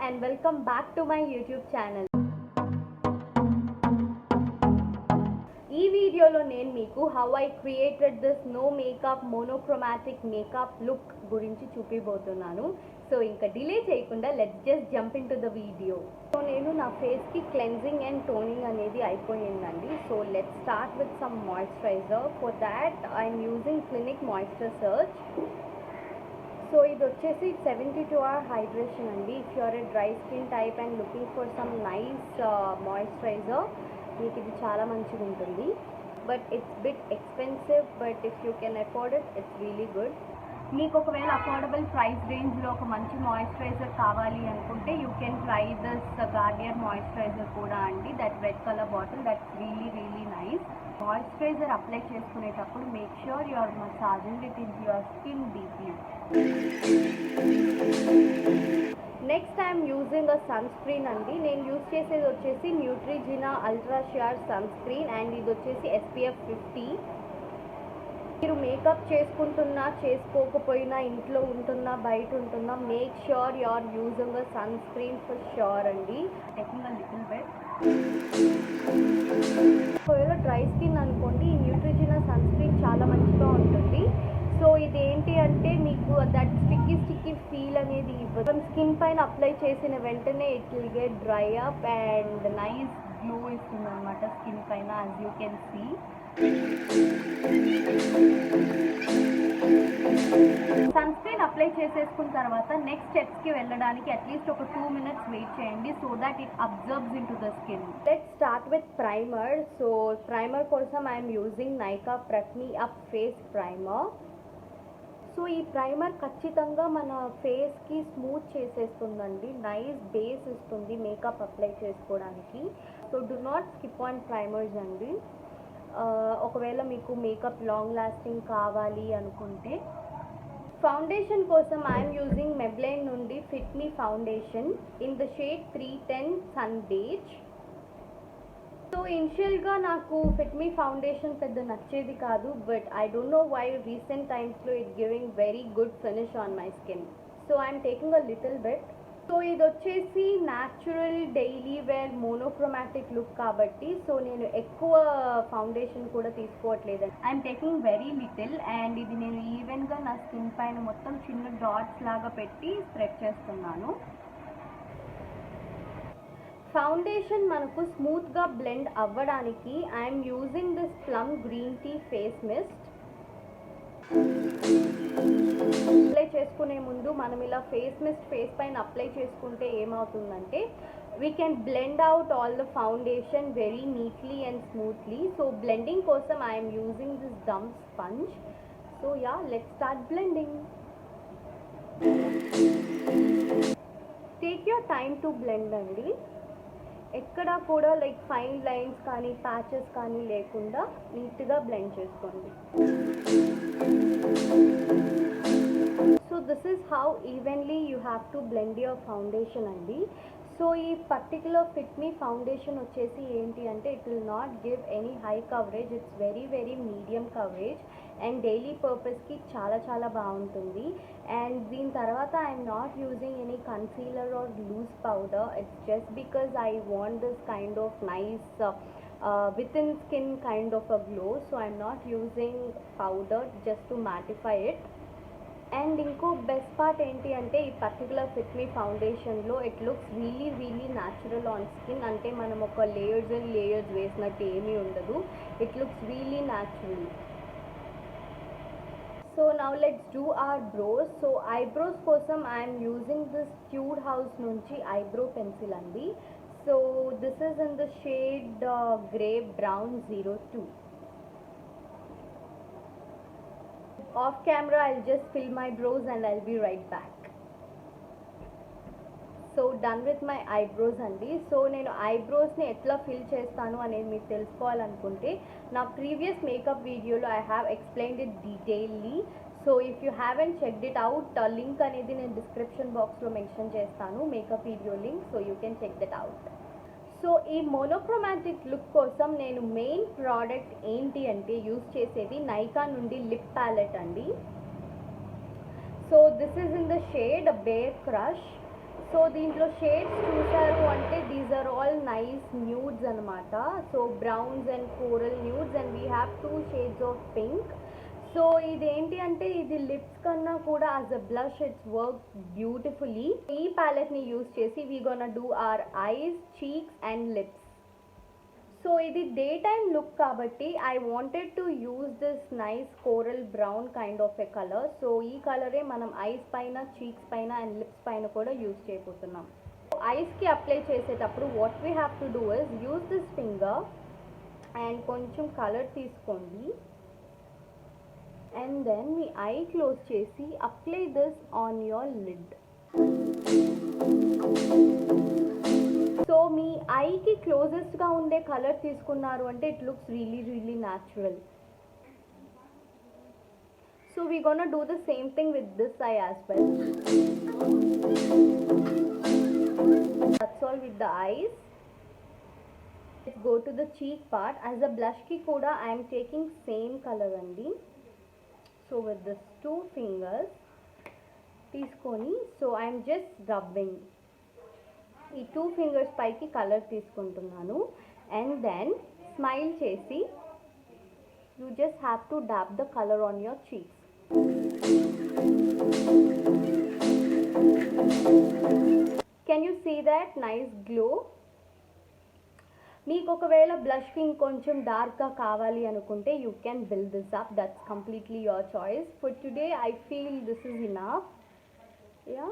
and welcome back to my YouTube channel. ఈ వీడియోలో నేను మీకు how I created this no makeup monochromatic makeup look గురించి చూపిపోతున్నాను. సో ఇంకా డిలే చేయకుండా let's just jump into the video. So నేను నా ఫేస్కి క్లెన్జింగ్ అండ్ టోనింగ్ అనేది అయిపోయిందండి. So let's start with some moisturiser. For that I'm using Clinique moisture surge. So ఇది వచ్చేసి 72 hour హైడ్రేషన్ అండి. If you're a dry skin type and looking for some nice moisturiser, మీకు ఇది చాలా మంచిగా ఉంటుంది. But it's bit expensive, but if you can afford it, it's really good. మీకు ఒకవేళ అఫోర్డబుల్ ప్రైస్ రేంజ్లో ఒక మంచి మాయిశ్చరైజర్ కావాలి అనుకుంటే you can try this Garnier moisturiser కూడా అండి. That red colour bottle, that's really nice. Moisturiser apply చేసుకునేటప్పుడు make sure you are massaging it in your skin deeply. Next I'm using a sunscreen అండి. నేను use చేసేది వచ్చేసి Neutrogena ultra sheer sunscreen and ఇది వచ్చేసి SPF 50. మీరు makeup చేసుకుంటున్నా చేసుకోకపోయినా, ఇంట్లో ఉంటున్నా బయట ఉంటున్నా, make sure you are using a sunscreen for sure అండి. Taking a little bit. ఒకవేళ డ్రై స్కిన్ అనుకోండి, ఈ న్యూట్రిజినా సన్ స్క్రీన్ చాలా మంచిగా ఉంటుంది. సో ఇదేంటి అంటే మీకు దట్ స్టిక్కీ ఫీల్ అనేది ఇవ్వదు. స్కిన్ పైన అప్లై చేసిన వెంటనే it will get dry up and nice glow ఇస్తుంది అనమాట స్కిన్ పైన, as you can see. Sunscreen apply చేసేసుకున్న తర్వాత నెక్స్ట్ స్టెప్స్కి వెళ్ళడానికి అట్లీస్ట్ ఒక 2 minutes వెయిట్ చేయండి, so that it absorbs into the skin. Let's start with primer. So primer కోసం I'm using Nykaa prep me up face primer. So ఈ primer ఖచ్చితంగా మన ఫేస్కి స్మూత్ చేసేస్తుందండి, నైస్ బేస్ ఇస్తుంది మేకప్ అప్లై చేసుకోవడానికి. So do not skip on primers అండి. ఒకవేళ మీకు మేకప్ లాంగ్ లాస్టింగ్ కావాలి అనుకుంటే. ఫౌండేషన్ కోసం ఐఎమ్ యూజింగ్ మెబ్లైన్ నుండి fit me foundation in the shade 310 sun beige. So ఇనిషియల్గా నాకు ఫిట్ మీ ఫౌండేషన్ పెద్ద నచ్చేది కాదు, but I don't know why recent టైమ్స్లో it giving very good finish on my skin. So I'm taking a little bit. So ఇది వచ్చేసి natural daily wear monochromatic look కాబట్టి so నేను ఎక్కువ ఫౌండేషన్ కూడా తీసుకోవట్లేదు. I'm taking very little and ఇది నేను ఈవెన్గా నా స్కిన్ పైన మొత్తం చిన్న డాట్స్ లాగా పెట్టి స్ప్రెడ్ చేస్తున్నాను. ఫౌండేషన్ మనకు స్మూత్గా బ్లెండ్ అవ్వడానికి I'm using this plum green tea face mist. Apply చేసుకునే ముందు మనం ఇలా ఫేస్ మిస్ట్ ఫేస్ పైన అప్లై చేసుకుంటే ఏమవుతుందంటే we can blend out all the foundation very neatly and smoothly. So blending కోసం ఐఎమ్ యూజింగ్ దిస్ డమ్ sponge. So yeah, let's start blending. Take your time to blend అండి. ఎక్కడ కూడా like fine lines కానీ patches కానీ లేకుండా నీట్గా blend చేసుకోండి. So this is how evenly you have to blend your foundation అండి. సో ఈ పర్టికులర్ ఫిట్ మీ ఫౌండేషన్ వచ్చేసి ఏంటి అంటే it will not give any high coverage, it's very medium coverage and daily పర్పస్కి చాలా బాగుంటుంది. అండ్ దీని తర్వాత I'm not using any concealer or loose powder. It's just because I want this kind of nice within skin kind of a glow. So I'm not using powder just to mattify it. And ఇంకో best part ఏంటి అంటే ఈ particular fit me ఫౌండేషన్లో it looks really natural on skin. అంటే మనం ఒక layers and layers వేసినట్టు ఏమీ ఉండదు, it looks really natural. So now let's do our brows. So eyebrows కోసం ఐఎమ్ యూజింగ్ దిస్ క్యూడ్ హౌస్ నుంచి ఐబ్రో పెన్సిల్ అండి. So this is in the shade grey brown 02. Off camera I'll just fill my brows and I'll be right back. So done with my eyebrows అండి. So నేను ఐబ్రోస్ని ఎట్లా fill చేస్తాను అనేది మీకు తెలుసుకోవాలనుకుంటే నా ప్రీవియస్ మేకప్ వీడియోలో I have explained it detailly. So if you haven't checked it out, link అనేది నేను డిస్క్రిప్షన్ బాక్స్లో మెన్షన్ చేస్తాను, makeup video link. So you can check that out. So ఈ మోనోక్రోమాటిక్ లుక్ కోసం నేను మెయిన్ ప్రోడక్ట్ ఏంటి అంటే యూజ్ చేసేది నైకా నుండి లిప్ ప్యాలెట్ అండి. So this is in the shade bare crush. So దీంట్లో షేడ్స్ చూసారు అంటే these are all nice nudes అనమాట. So browns and coral nudes and we have 2 shades of pink. So ఇదేంటి అంటే ఇది లిప్స్ కన్నా కూడా as a blush it's work beautifully. ఈ ప్యాలెట్ని యూజ్ చేసి we gonna do our eyes, cheeks and lips. So ఇది డే టైమ్ లుక్ కాబట్టి I wanted to use this nice coral brown kind of a colour. So ఈ కలరే మనం ice పైన, cheeks పైన అండ్ లిప్స్ పైన కూడా యూజ్ చేయబోతున్నాం. ఐస్కి అప్లై చేసేటప్పుడు what we have to do is use this finger and కొంచెం కలర్ తీసుకోండి అండ్ దెన్ మీ ఐ క్లోజ్ చేసి apply this on your lid. So మీ ఐకి క్లోజెస్ట్గా ఉండే కలర్ తీసుకున్నారు అంటే it looks really natural. So we gonna do the same thing with this eye as well. That's all with the eyes. Let's go to the cheek part. As a బ్లష్కి కూడా I'm taking same colour అండి. So with this 2 fingers తీసుకొని so I'm just rubbing. ఈ 2 fingers పైకి colour తీసుకుంటున్నాను and then smile చేసి you just have to dab the colour on your cheeks. Can you see that nice glow? మీకు ఒకవేళ బ్లష్కి ఇంకొంచెం డార్క్గా కావాలి అనుకుంటే you can build this up. That's completely your choice. For today I feel this is enough. Yeah,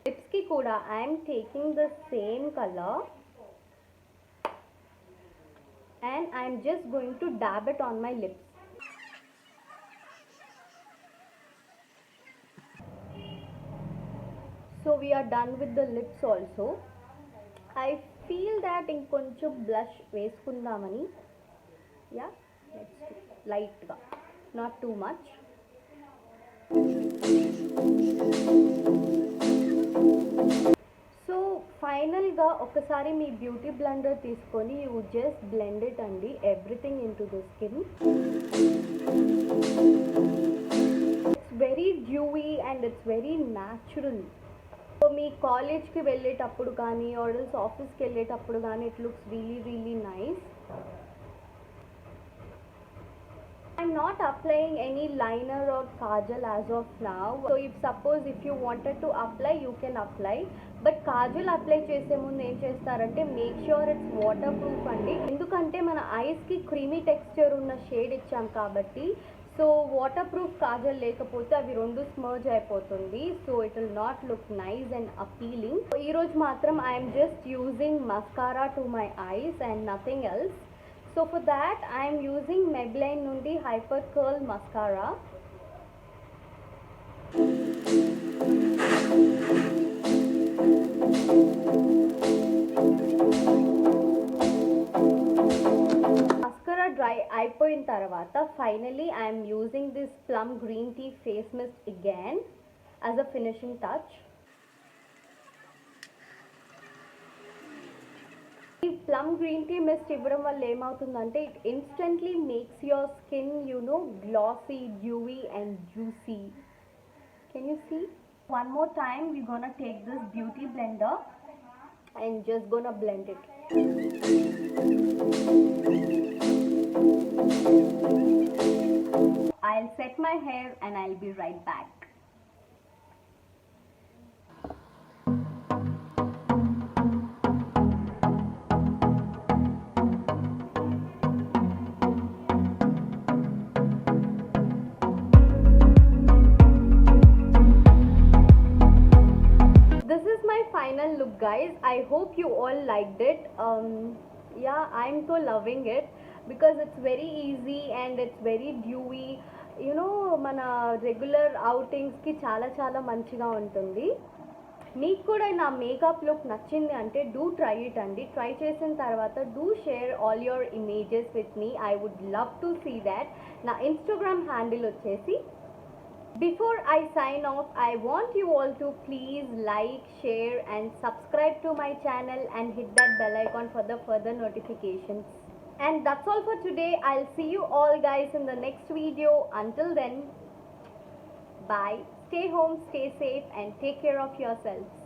లిప్స్కి కూడా I'm taking the same colour and I'm just going to dab it on my lips. So we are done with the lips also. I feel that inkoncham blush vesukundamani. Yeah, let's do light ga, not too much. So final ga ఒకసారి మీ beauty blender తీసుకొని you just blend it అండి everything into the skin. It's very dewy and it's very natural. So మీ కాలేజ్కి వెళ్ళేటప్పుడు కానీ ఆర్ఎల్స్ ఆఫీస్కి వెళ్ళేటప్పుడు కానీ it looks really nice. I'm not applying any liner or kajal as of now. So if you wanted to apply, you can apply. But kajal apply చేసే ముందు ఏం చేస్తారంటే make sure it's waterproof అండి. ఎందుకంటే మన ఐస్కి క్రీమీ టెక్స్చర్ ఉన్న shade ఇచ్చాం కాబట్టి సో వాటర్ ప్రూఫ్ కాజల్ లేకపోతే అవి రెండు స్మర్జ్ అయిపోతుంది. So it will not look nice and appealing. ఈరోజు మాత్రం I'm just using mascara to my eyes and nothing else. So for that I'm using Maybelline నుండి హైపర్ కర్ల్ మస్కారా. డ్రై అయిపోయిన తర్వాత finally I'm using this plum green tea face mist again as a finishing touch. ఈ plum green tea mist ఇవ్వడం వల్ల ఏమవుతుందంటే it instantly makes your skin glossy, dewy and juicy. Can you see? One more time we gonna take this beauty blender and just gonna blend it. I'll set my hair and I'll be right back. Final look guys, I hope you all liked it. Yeah, I'm so loving it because it's very easy and it's very dewy. మన regular అవుటింగ్స్కి చాలా మంచిగా ఉంటుంది. మీకు కూడా నా makeup look నచ్చింది అంటే do try it అండి. ట్రై చేసిన తర్వాత do share all your images with me. I would love to see that. నా ఇన్స్టాగ్రామ్ హ్యాండిల్ వచ్చేసి. Before I sign off, I want you all to please like, share and subscribe to my channel and hit that bell icon for the further notifications. And that's all for today. I'll see you all guys in the next video. Until then, bye. stay home, stay safe and take care of yourselves.